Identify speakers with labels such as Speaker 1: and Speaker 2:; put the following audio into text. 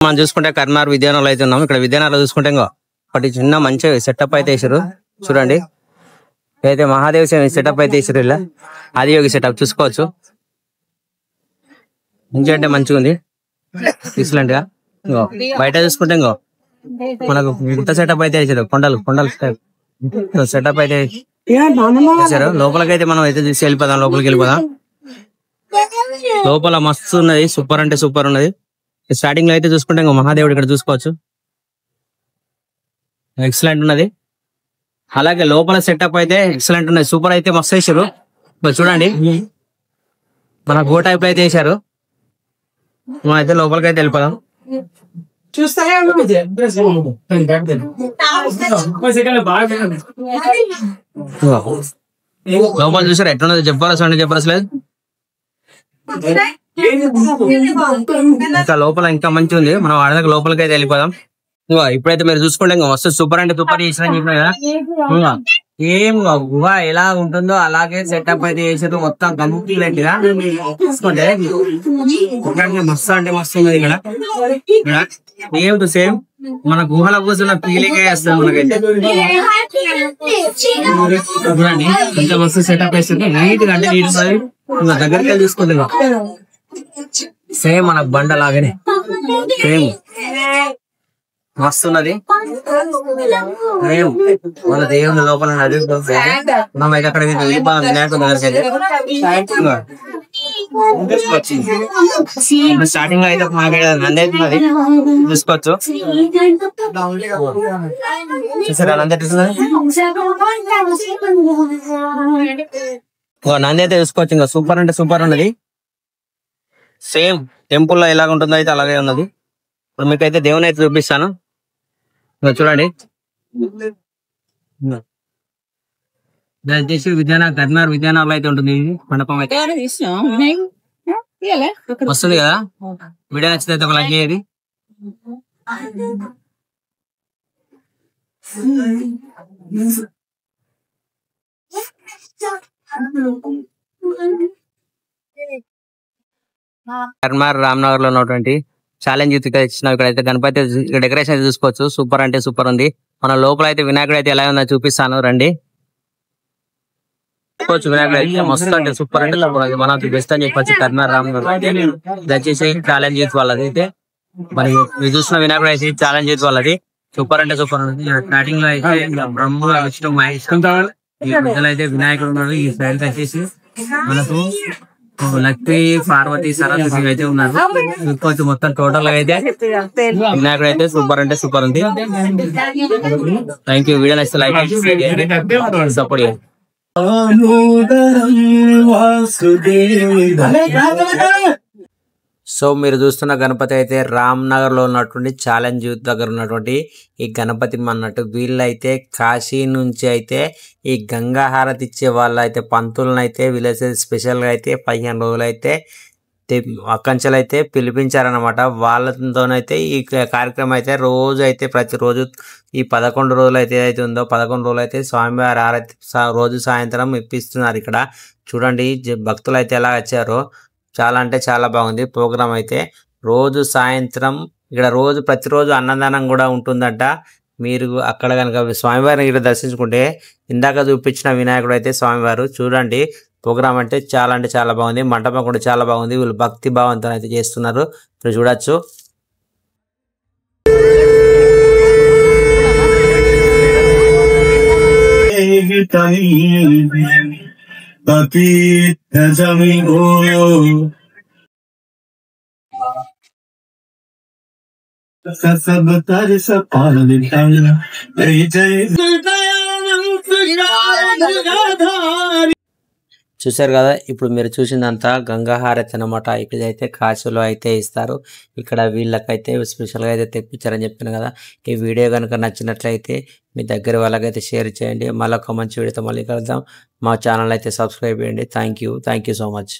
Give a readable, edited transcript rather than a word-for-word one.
Speaker 1: మనం చూసుకుంటే కర్నార్ విద్యానగర్లో అయితే ఉన్నాం. ఇక్కడ విద్యానగర్లో చూసుకుంటే ఒకటి చిన్న మంచి సెటప్ అయితే వేసారు చూడండి. అయితే మహాదేవ్ సెటప్ అయితే వేసారు. ఇలా ఆదియోగి సెటప్ చూసుకోవచ్చు. మంచిగా అంటే మంచిగా ఉంది, ఎక్సలెంట్ గా. బయట చూసుకుంటే మనకు ఇంత సెటప్ అయితే వేసారు. కొండలు సెటప్ అయితే వేసారు. లోపలికైతే మనం అయితే తీసి వెళ్ళిపోదాం. లోపలికి వెళ్ళిపోదాం. లోపల మస్తు ఉన్నది, సూపర్ అంటే సూపర్ ఉన్నది. స్టార్టింగ్ లో అయితే చూసుకుంటే మహాదేవుడు ఇక్కడ చూసుకోవచ్చు, ఎక్సలెంట్ ఉన్నది. అలాగే లోపల సెటప్ అయితే ఎక్సలెంట్ ఉన్నది, సూపర్ అయితే మస్తు వేసారు. చూడండి మన గో టైప్ అయితే వేసారు. మనం అయితే లోపలికి అయితే వెళ్ళిపోదాం. లోపల చూసారు ఎట్లున్నది, చెప్పరసలేదు. ఇంకా లోపల ఇంకా మంచిగా ఉంది. మనం ఆడదాకా లోపలికి అయితే వెళ్ళిపోదాం. ఇప్పుడైతే మీరు చూసుకుంటే మస్తు సూపర్ అంటే సూపర్ చేసిన చెప్పిన కదా. ఏం గుహ ఎలా ఉంటుందో అలాగే సెటప్ అయితే చేసారు. మొత్తం కంప్లీట్ గా చూసుకుంటే మస్తు అంటే మస్తు ఉన్నది. ఇక్కడ సేమ్ టు సేమ్ మన గుహలో కూర్చున్న ఫీలింగ్ వేస్తుంది మనకైతే. చూడండి ఎంత మస్తు సెటప్ వేస్తుంది. నీట్ గా అంటే నీట్ దగ్గరికి వెళ్ళి చూసుకుంటున్నా సేమ్ మన బండ లాగానే సేమ్ మస్తున్నది. మన దేవుని లోపల మనం అయితే అక్కడ స్టార్టింగ్ లో అయితే నంది అవుతున్నది చూసుకోవచ్చు. చూసారా నంది అవుతున్నది, నంది అయితే చూసుకోవచ్చు. ఇంకా సూపర్ అంటే సూపర్ ఉన్నది. సేమ్ టెంపుల్ లో ఎలాగ ఉంటుందో అయితే అలాగే ఉన్నది. ఇప్పుడు మీకైతే దేవుని అయితే చూపిస్తాను. చూడండి దయచేసి కర్నార్ విద్యానగర్లో అయితే ఉంటుంది మండపం అయితే. వస్తుంది కదా, వీడియో నచ్చితే అయితే ఒక లైక్ చేయండి. కర్నార్ రామ్నగర్ లో ఉన్నటువంటి ఛాలెంజ్ ఇచ్చిన ఇక్కడైతే గణపతి డెకరేషన్ అయితే చూసుకోవచ్చు. సూపర్ అంటే సూపర్ ఉంది. మన లోపల అయితే వినాయకుడు అయితే ఎలా ఉందో చూపిస్తాను రండి. చూసుకోవచ్చు వినాయకుడు అయితే మస్తు అంటే సూపర్ అంటే మన బెస్ట్ అని చెప్పొచ్చు కర్నార్ రామ్నగర్. దయచేసి ఛాలెంజ్ యూత్ వాళ్ళది అయితే మరి మీరు చూసిన వినాయకుడు అయితే ఛాలెంజ్ యూత్ వాళ్ళది సూపర్ అంటే సూపర్ ఉంది. స్టార్టింగ్ లో అయితే బ్రహ్మ విష్ణు మహేష్ అయితే వినాయకుడు ఉన్నాడు. ఈ సైడ్ వచ్చేసి మనకు లక్ష్మీ పార్వతి సరస్వతి అయితే ఉన్నారు. చూసుకోవచ్చు మొత్తం టోటల్ గా అయితే వినాయకుడు అయితే సూపర్ అంటే సూపర్ ఉంది. Thank you. వీడియో నచ్చితే లైక్ సపోర్ట్ చేయండి. సో మీరు చూస్తున్న గణపతి అయితే రామ్నగర్ లో ఉన్నటువంటి ఛాలెంజ్ యూత్ దగ్గర ఉన్నటువంటి ఈ గణపతి అన్నట్టు. వీళ్ళైతే కాశీ నుంచి అయితే ఈ గంగా హారతి ఇచ్చే వాళ్ళు అయితే పంతులను అయితే వీళ్ళైతే స్పెషల్ గా అయితే 15 రోజులు అయితే అక్కంచెలు అయితే పిలిపించారనమాట. వాళ్ళతోనైతే ఈ కార్యక్రమం అయితే రోజు అయితే ప్రతిరోజు ఈ 11 రోజులు అయితే ఏదైతే ఉందో 11 రోజులు అయితే స్వామివారి హారతి రోజు సాయంత్రం ఇప్పిస్తున్నారు. ఇక్కడ చూడండి భక్తులు అయితే ఎలా వచ్చారో చాలా అంటే చాలా బాగుంది ప్రోగ్రామ్ అయితే. రోజు సాయంత్రం ఇక్కడ ప్రతిరోజు అన్నదానం కూడా ఉంటుందంట. మీరు అక్కడ కనుక స్వామివారిని ఇక్కడ దర్శించుకుంటే ఇందాక చూపించిన వినాయకుడు అయితే స్వామివారు. చూడండి ప్రోగ్రామ్ అంటే చాలా బాగుంది. మంటపం కూడా చాలా బాగుంది. వీళ్ళు భక్తి భావంతో అయితే చేస్తున్నారు. మీరు చూడొచ్చు. చూసారు కదా, ఇప్పుడు మీరు చూసిందంతా గంగా హారతి అనమాట. ఇక్కడైతే కాశీలో అయితే ఇస్తారు. ఇక్కడ వీళ్ళకైతే స్పెషల్గా అయితే తెప్పించారని చెప్పాను కదా. ఈ వీడియో కనుక నచ్చినట్లయితే మీ దగ్గర వాళ్ళకైతే షేర్ చేయండి. మళ్ళీ ఒక మంచి వీడియోతో మళ్ళీ కలుద్దాం. మా ఛానల్ అయితే సబ్స్క్రైబ్ చేయండి. Thank you so much.